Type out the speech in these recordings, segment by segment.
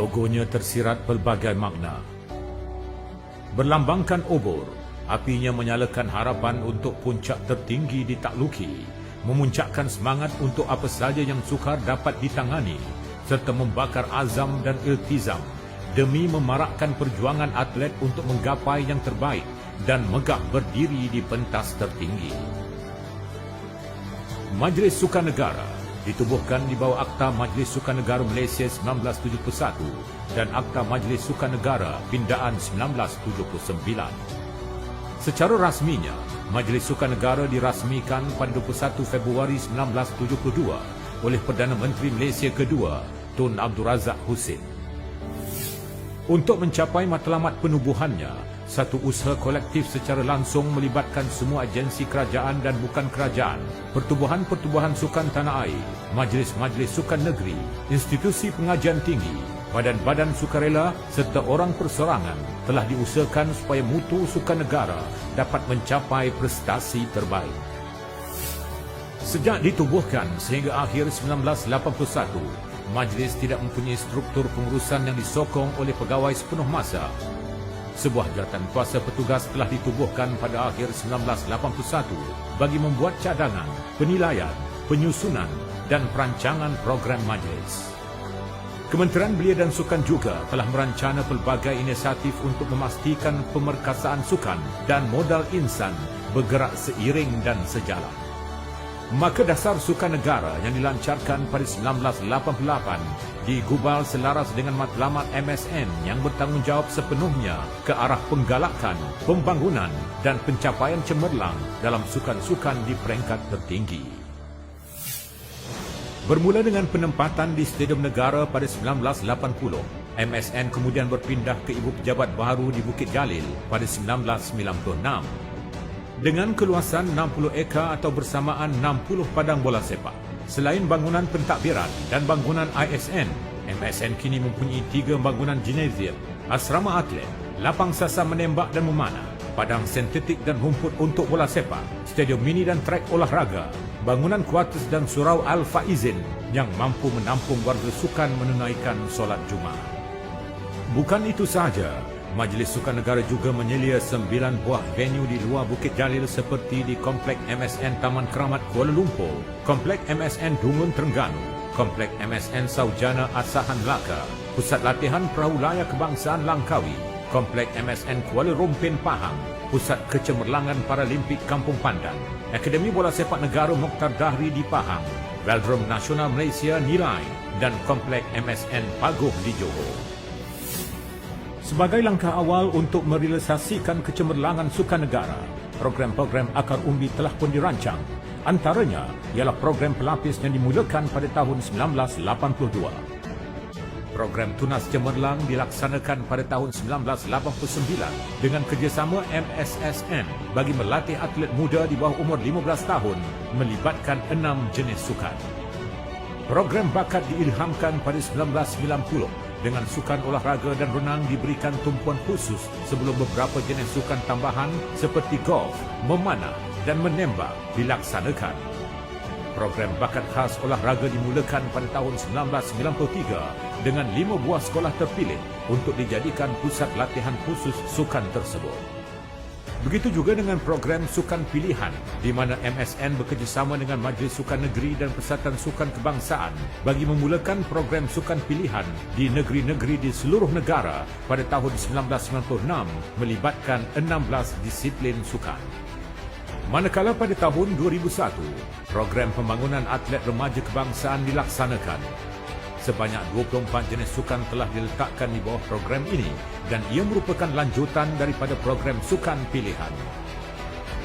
Logonya tersirat pelbagai makna. Berlambangkan obor, apinya menyalakan harapan untuk puncak tertinggi ditakluki, memuncakkan semangat untuk apa saja yang sukar dapat ditangani, serta membakar azam dan iltizam demi memarakkan perjuangan atlet untuk menggapai yang terbaik dan megah berdiri di pentas tertinggi. Majlis Sukan Negara ditubuhkan di bawah Akta Majlis Sukan Negara Malaysia 1971 dan Akta Majlis Sukan Negara Pindaan 1979. Secara rasminya, Majlis Sukan Negara dirasmikan pada 21 Februari 1972 oleh Perdana Menteri Malaysia kedua, Tun Abdul Razak Husin. Untuk mencapai matlamat penubuhannya, satu usaha kolektif secara langsung melibatkan semua agensi kerajaan dan bukan kerajaan, pertubuhan-pertubuhan sukan tanah air, majlis-majlis sukan negeri, institusi pengajian tinggi, badan-badan sukarela serta orang perseorangan telah diusahakan supaya mutu sukan negara dapat mencapai prestasi terbaik. Sejak ditubuhkan sehingga akhir 1981, majlis tidak mempunyai struktur pengurusan yang disokong oleh pegawai sepenuh masa. Sebuah jawatan kuasa petugas telah ditubuhkan pada akhir 1981 bagi membuat cadangan, penilaian, penyusunan dan perancangan program majlis. Kementerian Belia dan Sukan juga telah merancana pelbagai inisiatif untuk memastikan pemerkasaan sukan dan modal insan bergerak seiring dan sejalan. Maka dasar sukan negara yang dilancarkan pada 1988 digubal selaras dengan matlamat MSN yang bertanggungjawab sepenuhnya ke arah penggalakan, pembangunan dan pencapaian cemerlang dalam sukan-sukan di peringkat tertinggi. Bermula dengan penempatan di Stadium Negara pada 1980, MSN kemudian berpindah ke ibu pejabat baru di Bukit Jalil pada 1996. Dengan keluasan 60 ekar atau bersamaan 60 padang bola sepak. Selain bangunan pentadbiran dan bangunan ISN, MSN kini mempunyai 3 bangunan gimnasium, asrama atlet, lapang sasar menembak dan memanah, padang sintetik dan rumput untuk bola sepak, stadium mini dan trek olahraga, bangunan kuartus dan surau Al-Faizin yang mampu menampung warga sukan menunaikan solat Jumaat. Bukan itu sahaja, Majlis Sukan Negara juga menyelia 9 buah venue di luar Bukit Jalil seperti di Komplek MSN Taman Keramat Kuala Lumpur, Komplek MSN Dungun Terengganu, Komplek MSN Saujana Asahan Laka, Pusat Latihan Perahu Layar Kebangsaan Langkawi, Komplek MSN Kuala Rompin Pahang, Pusat Kecemerlangan Paralimpik Kampung Pandan, Akademi Bola Sepak Negara Mokhtar Dahri di Pahang, Velodrome Nasional Malaysia Nilai dan Komplek MSN Paguh di Johor. Sebagai langkah awal untuk merealisasikan kecemerlangan sukan negara, program-program akar umbi telah pun dirancang. Antaranya ialah program pelapis yang dimulakan pada tahun 1982. Program Tunas Cemerlang dilaksanakan pada tahun 1989 dengan kerjasama MSSN bagi melatih atlet muda di bawah umur 15 tahun melibatkan 6 jenis sukan. Program bakat diilhamkan pada 1990 dengan sukan olahraga dan renang diberikan tumpuan khusus sebelum beberapa jenis sukan tambahan seperti golf, memanah dan menembak dilaksanakan. Program bakat khas olahraga dimulakan pada tahun 1993 dengan 5 buah sekolah terpilih untuk dijadikan pusat latihan khusus sukan tersebut. Begitu juga dengan program sukan pilihan di mana MSN bekerjasama dengan Majlis Sukan Negeri dan Persatuan Sukan Kebangsaan bagi memulakan program sukan pilihan di negeri-negeri di seluruh negara pada tahun 1996 melibatkan 16 disiplin sukan. Manakala pada tahun 2001, program pembangunan atlet remaja kebangsaan dilaksanakan. Sebanyak 24 jenis sukan telah diletakkan di bawah program ini dan ia merupakan lanjutan daripada program sukan pilihan.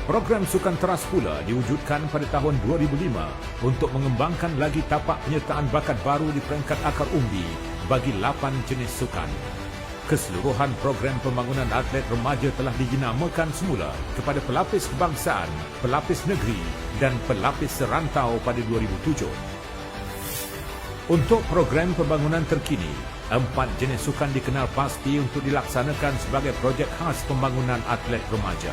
Program sukan teras pula diwujudkan pada tahun 2005 untuk mengembangkan lagi tapak penyertaan bakat baru di peringkat akar umbi bagi 8 jenis sukan. Keseluruhan program pembangunan atlet remaja telah dijenamakan semula kepada pelapis kebangsaan, pelapis negeri dan pelapis serantau pada 2007. Untuk program pembangunan terkini, 4 jenis sukan dikenal pasti untuk dilaksanakan sebagai projek khas pembangunan atlet remaja.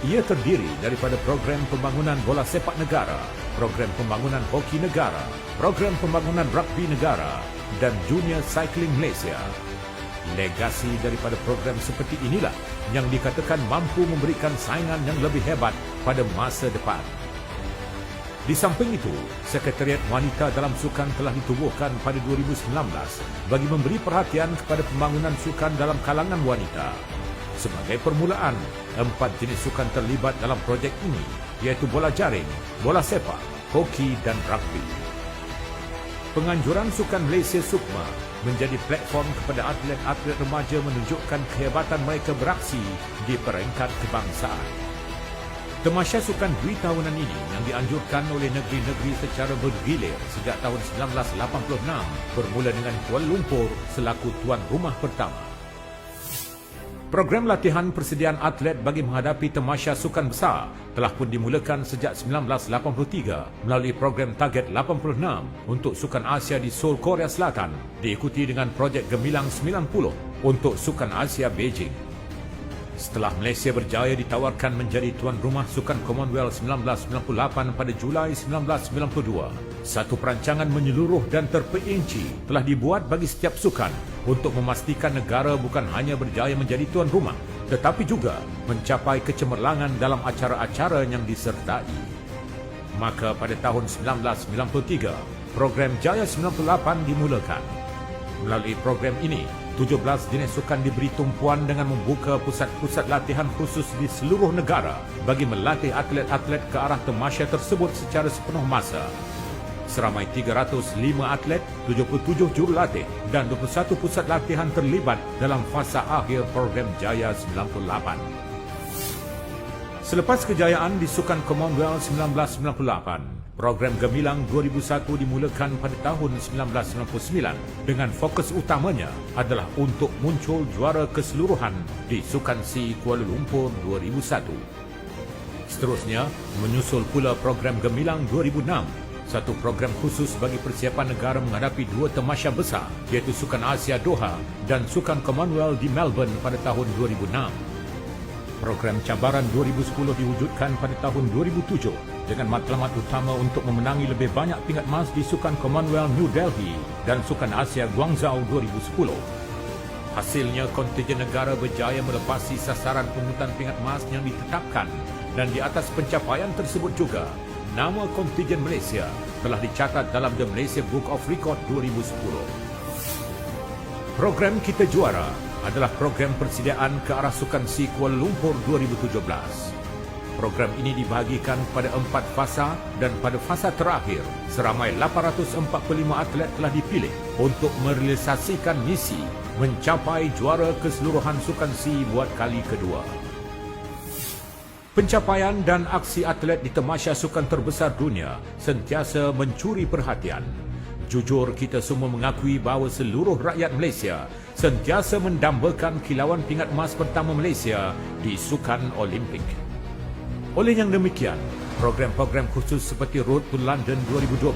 Ia terdiri daripada program pembangunan bola sepak negara, program pembangunan hoki negara, program pembangunan rugby negara dan Junior Cycling Malaysia. Legasi daripada program seperti inilah yang dikatakan mampu memberikan saingan yang lebih hebat pada masa depan. Di samping itu, Sekretariat Wanita dalam Sukan telah ditubuhkan pada 2019 bagi memberi perhatian kepada pembangunan sukan dalam kalangan wanita. Sebagai permulaan, 4 jenis sukan terlibat dalam projek ini, iaitu bola jaring, bola sepak, hoki dan rugby. Penganjuran Sukan Malaysia SUKMA menjadi platform kepada atlet-atlet remaja menunjukkan kehebatan mereka beraksi di peringkat kebangsaan. Tamasya Sukan Dwi tahunan ini yang dianjurkan oleh negeri-negeri secara bergilir sejak tahun 1986 bermula dengan Kuala Lumpur selaku tuan rumah pertama. Program latihan persediaan atlet bagi menghadapi Tamasya Sukan Besar telah pun dimulakan sejak 1983 melalui program Target 86 untuk Sukan Asia di Seoul, Korea Selatan, diikuti dengan projek Gemilang 90 untuk Sukan Asia Beijing. Setelah Malaysia berjaya ditawarkan menjadi tuan rumah Sukan Commonwealth 1998 pada Julai 1992, satu perancangan menyeluruh dan terperinci telah dibuat bagi setiap sukan untuk memastikan negara bukan hanya berjaya menjadi tuan rumah, tetapi juga mencapai kecemerlangan dalam acara-acara yang disertai. Maka pada tahun 1993, program Jaya 98 dimulakan. Melalui program ini, 17 jenis sukan diberi tumpuan dengan membuka pusat-pusat latihan khusus di seluruh negara bagi melatih atlet-atlet ke arah tamasya tersebut secara sepenuh masa. Seramai 305 atlet, 77 jurulatih dan 21 pusat latihan terlibat dalam fasa akhir program Jaya 98. Selepas kejayaan di Sukan Commonwealth 1998, program Gemilang 2001 dimulakan pada tahun 1999 dengan fokus utamanya adalah untuk muncul juara keseluruhan di Sukan SEA Kuala Lumpur 2001. Seterusnya, menyusul pula program Gemilang 2006, satu program khusus bagi persiapan negara menghadapi 2 tamasya besar iaitu Sukan Asia Doha dan Sukan Commonwealth di Melbourne pada tahun 2006. Program cabaran 2010 diwujudkan pada tahun 2007 dengan matlamat utama untuk memenangi lebih banyak pingat emas di Sukan Commonwealth New Delhi dan Sukan Asia Guangzhou 2010. Hasilnya, kontingen negara berjaya melepasi sasaran pungutan pingat emas yang ditetapkan dan di atas pencapaian tersebut juga, nama kontingen Malaysia telah dicatat dalam The Malaysia Book of Record 2010. Program Kita Juara adalah program persediaan ke arah Sukan SEA Kuala Lumpur 2017. Program ini dibahagikan pada 4 fasa dan pada fasa terakhir, seramai 845 atlet telah dipilih untuk merealisasikan misi mencapai juara keseluruhan Sukan SEA buat kali kedua. Pencapaian dan aksi atlet di tamasya sukan terbesar dunia sentiasa mencuri perhatian. Jujur, kita semua mengakui bahawa seluruh rakyat Malaysia sentiasa mendambakan kilauan pingat emas pertama Malaysia di Sukan Olimpik. Oleh yang demikian, program-program khusus seperti Road to London 2012,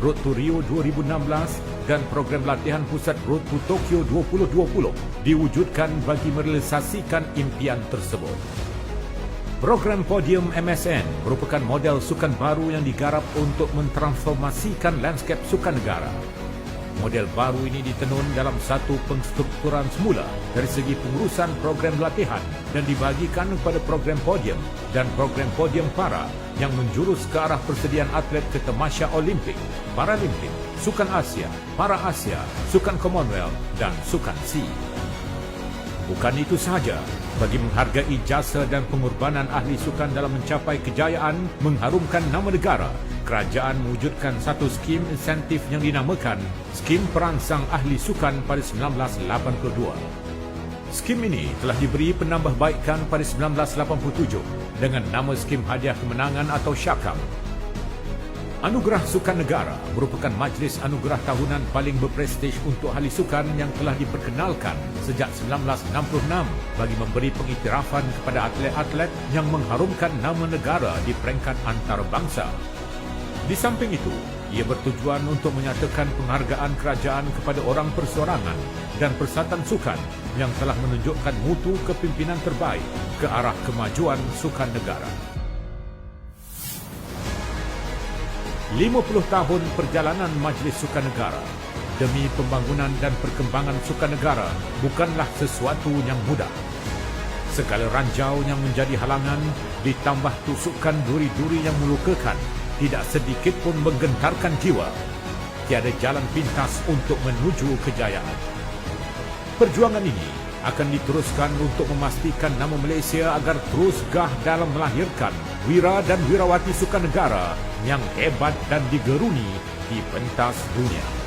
Road to Rio 2016 dan program latihan pusat Road to Tokyo 2020 diwujudkan bagi merealisasikan impian tersebut. Program Podium MSN merupakan model sukan baru yang digarap untuk mentransformasikan lanskap sukan negara. Model baru ini ditenun dalam satu penstrukturan semula dari segi pengurusan program latihan dan dibahagikan kepada program Podium dan program Podium Para yang menjurus ke arah persediaan atlet ke tamasya Olimpik, Paralimpik, Sukan Asia, Para Asia, Sukan Commonwealth dan Sukan SEA. Bukan itu sahaja, bagi menghargai jasa dan pengorbanan ahli sukan dalam mencapai kejayaan mengharumkan nama negara, kerajaan mewujudkan satu skim insentif yang dinamakan Skim Perangsang Ahli Sukan pada 1982. Skim ini telah diberi penambahbaikan pada 1987 dengan nama Skim Hadiah Kemenangan atau Syakam. Anugerah Sukan Negara merupakan majlis anugerah tahunan paling berprestij untuk ahli sukan yang telah diperkenalkan sejak 1966 bagi memberi pengiktirafan kepada atlet-atlet yang mengharumkan nama negara di peringkat antarabangsa. Di samping itu, Ia bertujuan untuk menyatakan penghargaan kerajaan kepada orang perseorangan dan persatuan sukan yang telah menunjukkan mutu kepimpinan terbaik ke arah kemajuan sukan negara. 50 tahun perjalanan Majlis Sukan Negara demi pembangunan dan perkembangan sukan negara bukanlah sesuatu yang mudah. Segala ranjau yang menjadi halangan ditambah tusukan duri-duri yang melukakan tidak sedikit pun menggentarkan jiwa. Tiada jalan pintas untuk menuju kejayaan. Perjuangan ini akan diteruskan untuk memastikan nama Malaysia agar terus gah dalam melahirkan wira dan wirawati sukan negara yang hebat dan digeruni di pentas dunia.